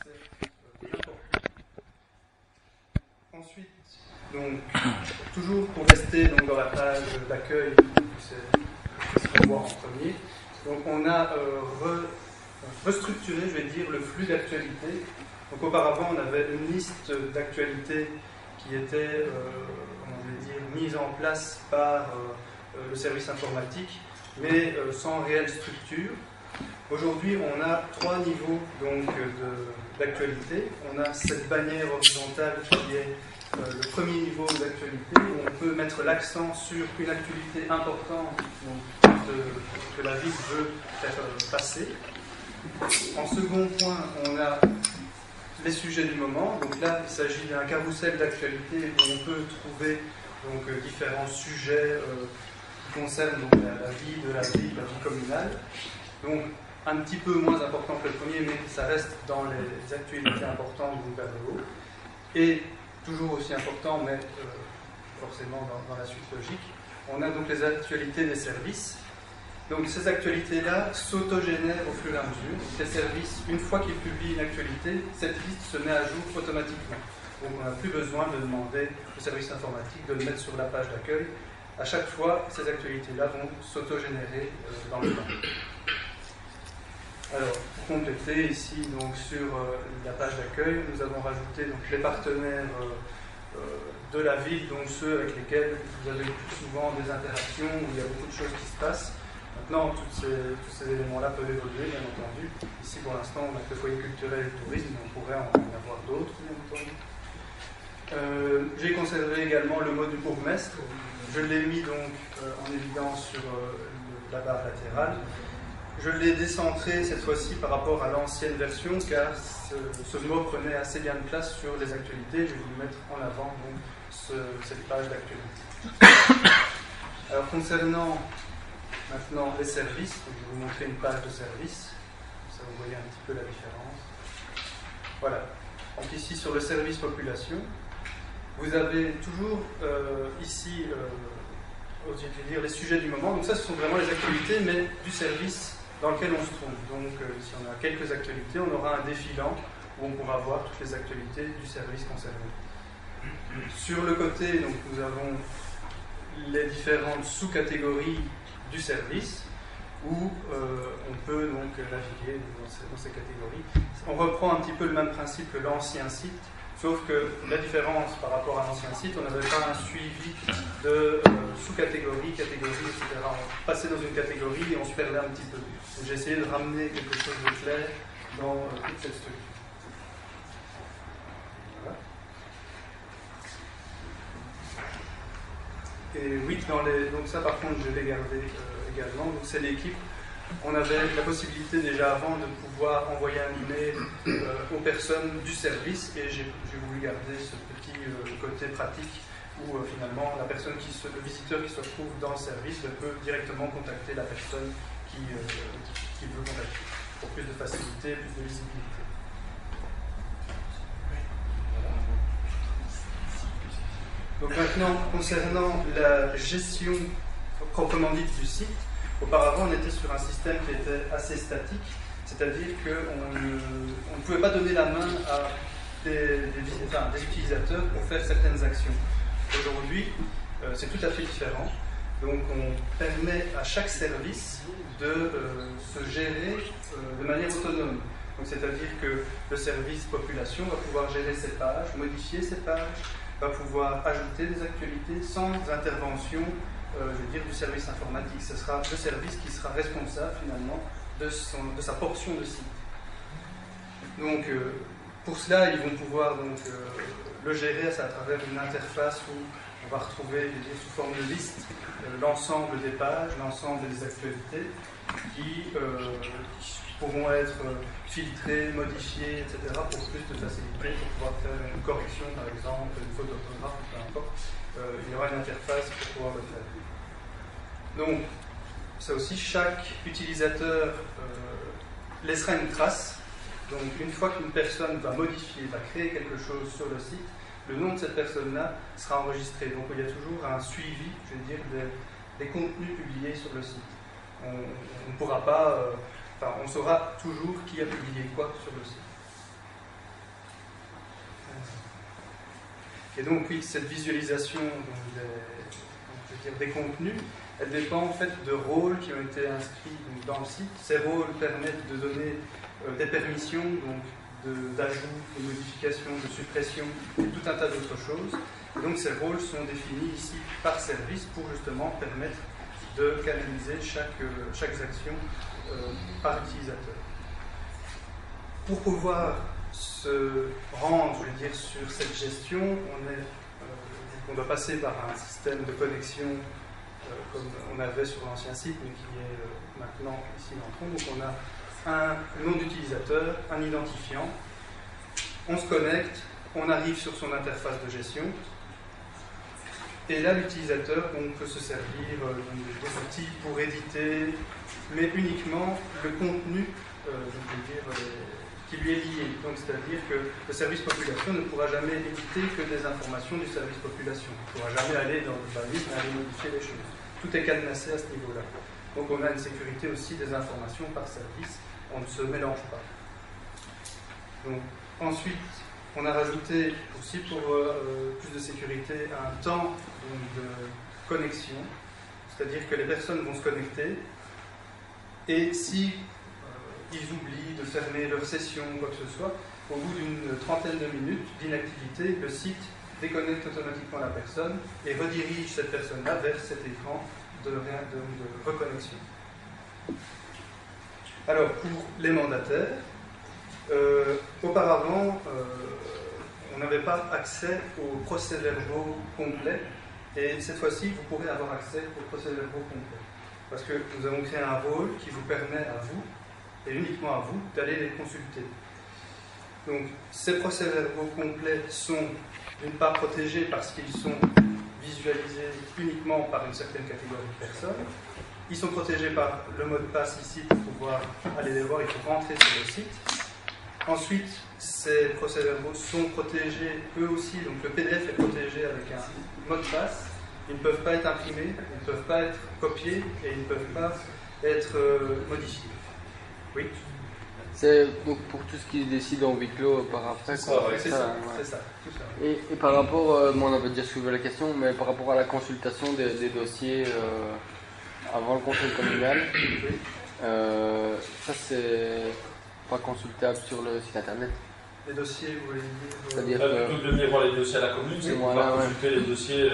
assez important. Ensuite, donc, toujours pour rester donc, dans la page d'accueil, c'est ce qu'on voit en premier. Donc on a restructuré, je vais dire, le flux d'actualité. Donc auparavant, on avait une liste d'actualités qui était mise en place par le service informatique, mais sans réelle structure. Aujourd'hui, on a 3 niveaux d'actualité. On a cette bannière horizontale qui est le premier niveau d'actualité, où on peut mettre l'accent sur une actualité importante que la ville veut faire passer. En second point, on a les sujets du moment. Donc là, il s'agit d'un carrousel d'actualité où on peut trouver différents sujets qui concernent la vie de la ville, la vie communale. Donc, un petit peu moins important que le premier, mais ça reste dans les actualités importantes vers le haut. Et toujours aussi important, mais forcément dans la suite logique, on a donc les actualités des services. Donc ces actualités-là s'autogénèrent au fur et à mesure. Donc, les services, une fois qu'ils publient une actualité, cette liste se met à jour automatiquement. Donc on n'a plus besoin de demander au service informatique de le mettre sur la page d'accueil. À chaque fois, ces actualités-là vont s'autogénérer dans le temps. Alors, pour compléter ici donc, sur la page d'accueil, nous avons rajouté donc, les partenaires de la ville, donc ceux avec lesquels vous avez le plus souvent des interactions, où il y a beaucoup de choses qui se passent. Maintenant, tous ces éléments-là peuvent évoluer, bien entendu. Ici, pour l'instant, on a que le foyer culturel et le tourisme, mais on pourrait en avoir d'autres, bien entendu. J'ai conservé également le mot du bourgmestre. Je l'ai mis donc en évidence sur la barre latérale. Je l'ai décentré cette fois-ci par rapport à l'ancienne version, car ce mot prenait assez bien de place sur les actualités. Je vais vous mettre en avant donc, cette page d'actualité. Alors, concernant maintenant les services, je vais vous montrer une page de services, ça vous voyez un petit peu la différence. Voilà. Donc ici sur le service population, vous avez toujours ici les sujets du moment. Donc ça, ce sont vraiment les actualités, mais du service dans lequel on se trouve. Donc si on a quelques actualités, on aura un défilant où on pourra voir toutes les actualités du service concerné. Sur le côté, donc, nous avons les différentes sous-catégories du service où on peut donc naviguer dans ces catégories. On reprend un petit peu le même principe que l'ancien site, sauf que la différence par rapport à l'ancien site, on n'avait pas un suivi de sous-catégories, catégories, etc. On passait dans une catégorie et on se perdait un petit peu. J'ai essayé de ramener quelque chose de clair dans toute cette structure. Voilà. Et oui, donc ça par contre je l'ai gardé également, donc c'est l'équipe. On avait la possibilité déjà avant de pouvoir envoyer un email aux personnes du service et j'ai voulu garder ce petit côté pratique où finalement le visiteur qui se trouve dans le service peut directement contacter la personne qui veut contacter pour plus de facilité, plus de visibilité. Donc maintenant, concernant la gestion proprement dite du site, auparavant on était sur un système qui était assez statique, c'est-à-dire qu'on ne pouvait pas donner la main à des utilisateurs pour faire certaines actions. Aujourd'hui, c'est tout à fait différent. Donc on permet à chaque service de se gérer de manière autonome. C'est-à-dire que le service population va pouvoir gérer ses pages, modifier ses pages, va pouvoir ajouter des actualités sans intervention du service informatique. Ce sera le service qui sera responsable finalement de sa portion de site. Donc pour cela, ils vont pouvoir le gérer à travers une interface où on va retrouver sous forme de liste l'ensemble des pages, l'ensemble des actualités qui pourront être filtrées, modifiées, etc. pour plus de facilité, pour pouvoir faire une correction par exemple, une faute d'orthographe, peu importe. Il y aura une interface pour pouvoir le faire. Donc, ça aussi, chaque utilisateur laissera une trace. Donc, une fois qu'une personne va modifier, va créer quelque chose sur le site, le nom de cette personne-là sera enregistré. Donc, il y a toujours un suivi, des contenus publiés sur le site. On ne pourra pas... on saura toujours qui a publié quoi sur le site. Et donc, oui, cette visualisation des contenus, elle dépend en fait de rôles qui ont été inscrits donc, dans le site. Ces rôles permettent de donner des permissions, donc d'ajout, de modification, de suppression, et tout un tas d'autres choses. Et donc ces rôles sont définis ici par service pour justement permettre de canaliser chaque action par utilisateur. Pour pouvoir se rendre, je veux dire, sur cette gestion, on doit passer par un système de connexion comme on avait sur l'ancien site, mais qui est maintenant ici dans le fond. Donc on a un nom d'utilisateur, un identifiant, on se connecte, on arrive sur son interface de gestion, et là l'utilisateur peut se servir des outils pour éditer, mais uniquement le contenu qui lui est lié. Donc c'est-à-dire que le service population ne pourra jamais éditer que des informations du service population. Il ne pourra jamais aller dans le balisme et aller modifier les choses. Tout est cadenassé à ce niveau-là. Donc on a une sécurité aussi des informations par service, on ne se mélange pas. Donc, ensuite, on a rajouté aussi pour plus de sécurité un temps de connexion, c'est-à-dire que les personnes vont se connecter et si ils oublient de fermer leur session ou quoi que ce soit, au bout d'une trentaine de minutes d'inactivité, le site déconnecte automatiquement la personne et redirige cette personne-là vers cet écran de reconnexion. Alors, pour les mandataires, auparavant, on n'avait pas accès aux procès-verbaux complets, et cette fois-ci, vous pourrez avoir accès aux procès-verbaux complets. Parce que nous avons créé un rôle qui vous permet à vous, et uniquement à vous, d'aller les consulter. Donc, ces procès-verbaux complets sont d'une part protégés parce qu'ils sont visualisés uniquement par une certaine catégorie de personnes. Ils sont protégés par le mot de passe ici pour pouvoir aller les voir, il faut rentrer sur le site. Ensuite, ces procès-verbaux sont protégés eux aussi, donc le PDF est protégé avec un mot de passe. Ils ne peuvent pas être imprimés, ils ne peuvent pas être copiés et ils ne peuvent pas être modifiés. Oui. C'est donc pour tout ce qui décide en huis clos par après. C'est ça, tout ça. Et par rapport, moi on avait déjà soulevé la question, mais par rapport à la consultation des dossiers avant le conseil communal, ça c'est pas consultable sur le site internet. Les dossiers, vous voulez dire C'est-à-dire plutôt que de venir voir les dossiers à la commune, c'est pouvoir consulter les dossiers.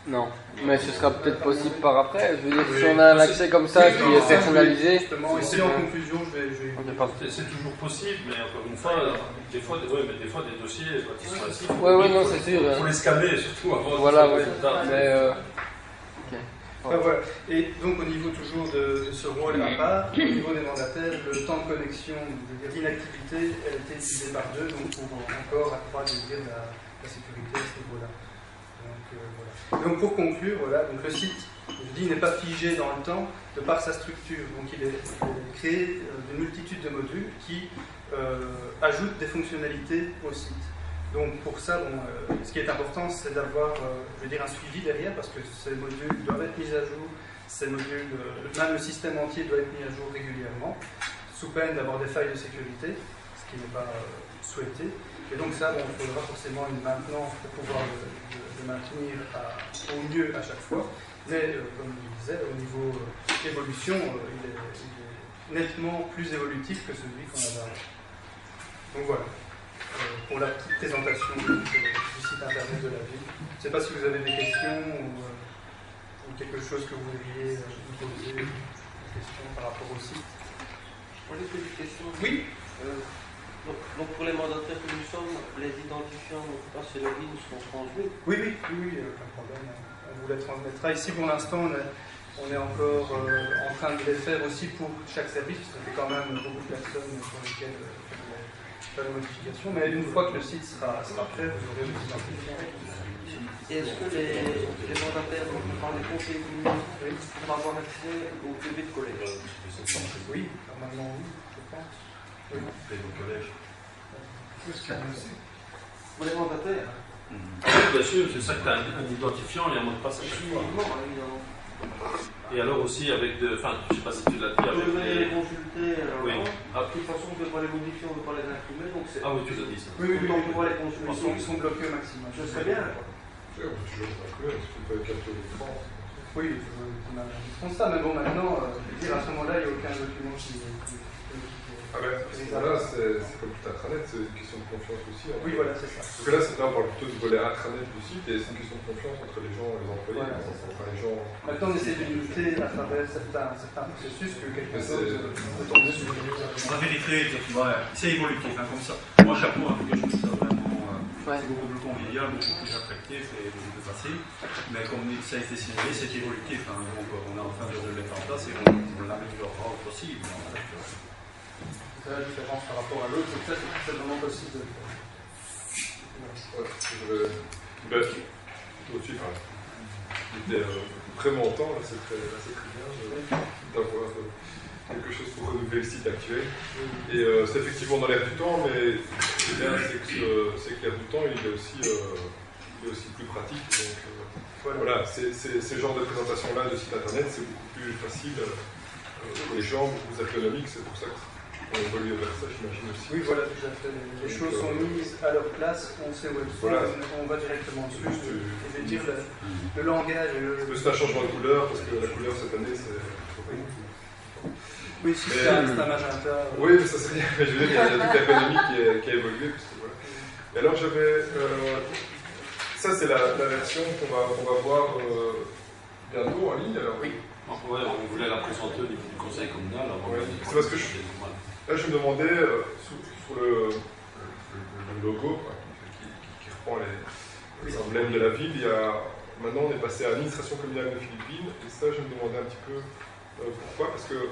Non, mais ce sera peut-être possible par après. Je veux dire, si on a un accès comme ça qui est personnalisé. Justement, ici en conclusion, je vais. C'est toujours possible, mais encore une fois, des fois des dossiers, quand ils sont assis, non, c'est sûr. Il faut les scanner surtout avant. Voilà, mais. Voilà. Et donc au niveau toujours de ce rôle à part, au niveau des mandataires, le temps de connexion, d'inactivité, elle a été divisée par 2, donc pour encore accroître la sécurité à ce niveau-là. Donc pour conclure, voilà, donc le site, je dis, n'est pas figé dans le temps de par sa structure. Donc il est créé d'une multitude de modules qui ajoutent des fonctionnalités au site. Donc pour ça, ce qui est important, c'est d'avoir, un suivi derrière, parce que ces modules doivent être mis à jour, ces modules, même le système entier doit être mis à jour régulièrement, sous peine d'avoir des failles de sécurité, ce qui n'est pas souhaité. Et donc ça, il faudra forcément une maintenance pour pouvoir le maintenir au mieux à chaque fois. Mais comme je disais, au niveau évolution, il est nettement plus évolutif que celui qu'on avait avant. Donc voilà. Pour la petite présentation du site internet de la ville. Je ne sais pas si vous avez des questions ou quelque chose que vous voudriez nous poser, des questions par rapport au site. Moi j'ai des questions. Oui. Donc pour les mandataires que nous sommes, les identifiants, ces logins sont transmis. Oui, aucun problème. On vous les transmettra. Ici pour l'instant, on est encore en train de les faire aussi pour chaque service, parce que ça fait quand même beaucoup de personnes pour lesquelles faire les modifications, mais une fois que le site sera prêt, vous aurez les identifiants. Et est-ce que les mandataires, donc par les conseils communaux, vont avoir accès au PV de collège? Oui, normalement oui, je pense. Oui. collège. Pour les mandataires? Bien sûr, c'est ça que tu as un identifiant et un mot de passe à chaque fois. Et alors aussi avec enfin, je sais pas si tu l'as dit, Je avec vais les consulter. Oui. De toute façon, on ne peut pas les modifier, on ne peut pas les imprimer. Donc c'est Ah oui, tu l'as dit ça. Oui, autant pouvoir les Ils consulter. sont bloqués au maximum. Ce serait bien. Quoi. On peut toujours inclure, parce que tu peux capturer l'écran. Oui, je pense ça, mais bon, maintenant, je veux dire, à ce moment-là, il n'y a aucun document qui. Ah ben, là, c'est comme tout intranet, c'est une question de confiance aussi. Oui, voilà, c'est ça. Parce que là, on parle plutôt du volet intranet du site, et c'est une question de confiance entre les gens et les employés. Voilà, c'est ça. Enfin, les gens... Maintenant, on essaie de limiter à travers certains processus que quelqu'un d'autre peut tomber sur les réseaux. On va vérifier, c'est évolutif, hein, comme ça. Moi, chapeau, en tout cas, je trouve ça vraiment c'est beaucoup plus convivial, beaucoup plus attractif et beaucoup plus facile. Mais comme ça a été signalé, c'est évolutif. Hein, donc, on est en train de le mettre en place et on l'améliorera au possible. C'est la différence par rapport à l'autre, donc ça, c'est vraiment possible de le faire. Ouais, aussi, il était très montant, là, c'est très bien d'avoir quelque chose pour renouveler le site actuel. Et c'est effectivement dans l'air du temps, mais ce qui est bien, c'est que l'air du temps, il est aussi plus pratique. Donc voilà, ce genre de présentation-là de site internet, c'est beaucoup plus facile pour les gens, beaucoup plus ergonomique, c'est pour ça qu'on évolue vers ça, j'imagine aussi. Oui, voilà, tout à fait. Les choses sont mises à leur place, on sait où elles sont, voilà. on va directement dessus. Et je veux dire, le langage et le... C'est un changement de couleur, parce que la couleur cette année, c'est... Oui, si c'est un magenta. Oui, mais ça c'est rien. Mais je veux dire, il y a toute l'économie qui a évolué. Parce que, voilà. Et alors j'avais... ça c'est la version qu'on va voir bientôt en ligne. Alors. Oui. Ouais, on voulait la présenter au niveau du conseil communal. Ouais. C'est parce que là je me demandais, sur le logo quoi, qui reprend les emblèmes de la ville, maintenant on est passé à l'administration communale de Philippines. Et ça je me demandais un petit peu pourquoi, parce que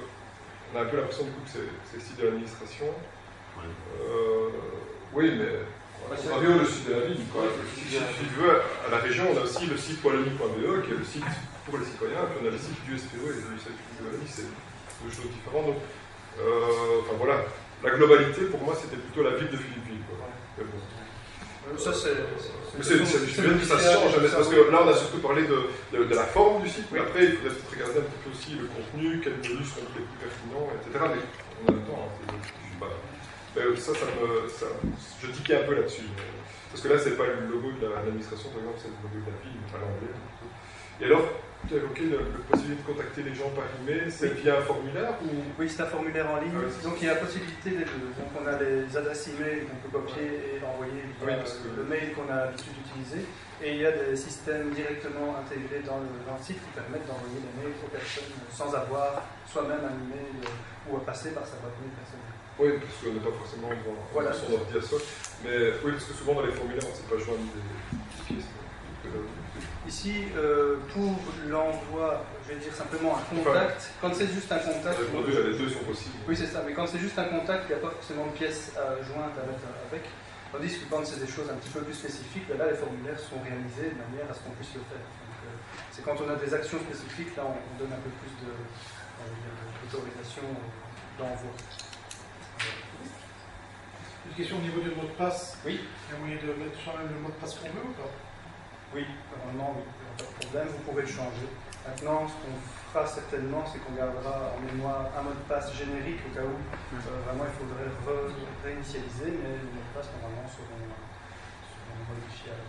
on a un peu l'impression du coup que c'est le site de l'administration. Oui, mais on a le site de la ville. Si tu veux, à la région, on a aussi le site wallonie.be, qui est le site pour les citoyens, et puis on a le site du SPO et du site de Wallonie, c'est deux choses différentes. Donc, enfin voilà, la globalité pour moi c'était plutôt la ville de Philippines. Mais bon. Ça, c'est bien que ça change, parce que là on a surtout parlé de la forme du site, mais après il faudrait peut-être regarder un petit peu aussi le contenu, quels menus seront les plus pertinents, etc. Mais on a le temps, je tiquais un peu là-dessus. Parce que là c'est pas le logo de l'administration, par exemple, c'est le logo de la ville, pas l'anglais. Et alors, tu as évoqué la possibilité de contacter les gens par email, c'est via un formulaire ou... Oui, c'est un formulaire en ligne, donc il y a la possibilité des deux. Donc on a les adresses email qu'on peut copier et envoyer via le mail qu'on a l'habitude d'utiliser. Et il y a des systèmes directement intégrés dans le site qui permettent d'envoyer des mails aux personnes sans avoir soi-même un email ou à passer par sa boîte mail personnelle. Oui, parce qu'on n'est pas forcément dans son ordi à soi. Mais oui, parce que souvent dans les formulaires, on ne sait pas joindre des pièces. Ici, pour l'envoi, je vais dire simplement un contact. Quand c'est juste un contact. Les deux sont possibles. Oui, c'est ça. Mais quand c'est juste un contact, il n'y a pas forcément de pièce jointe à mettre avec. Tandis que quand c'est des choses un petit peu plus spécifiques, là, les formulaires sont réalisés de manière à ce qu'on puisse le faire. C'est quand on a des actions spécifiques, là, on donne un peu plus d'autorisation d'envoi. Une question au niveau du mot de passe. Oui. Il y a moyen de mettre le mot de passe qu'on veut ou pas? Oui, normalement, oui. Pas de problème, vous pouvez le changer. Maintenant, ce qu'on fera certainement, c'est qu'on gardera en mémoire un mot de passe générique au cas où vraiment il faudrait réinitialiser, mais les mots de passe normalement seront modifiables.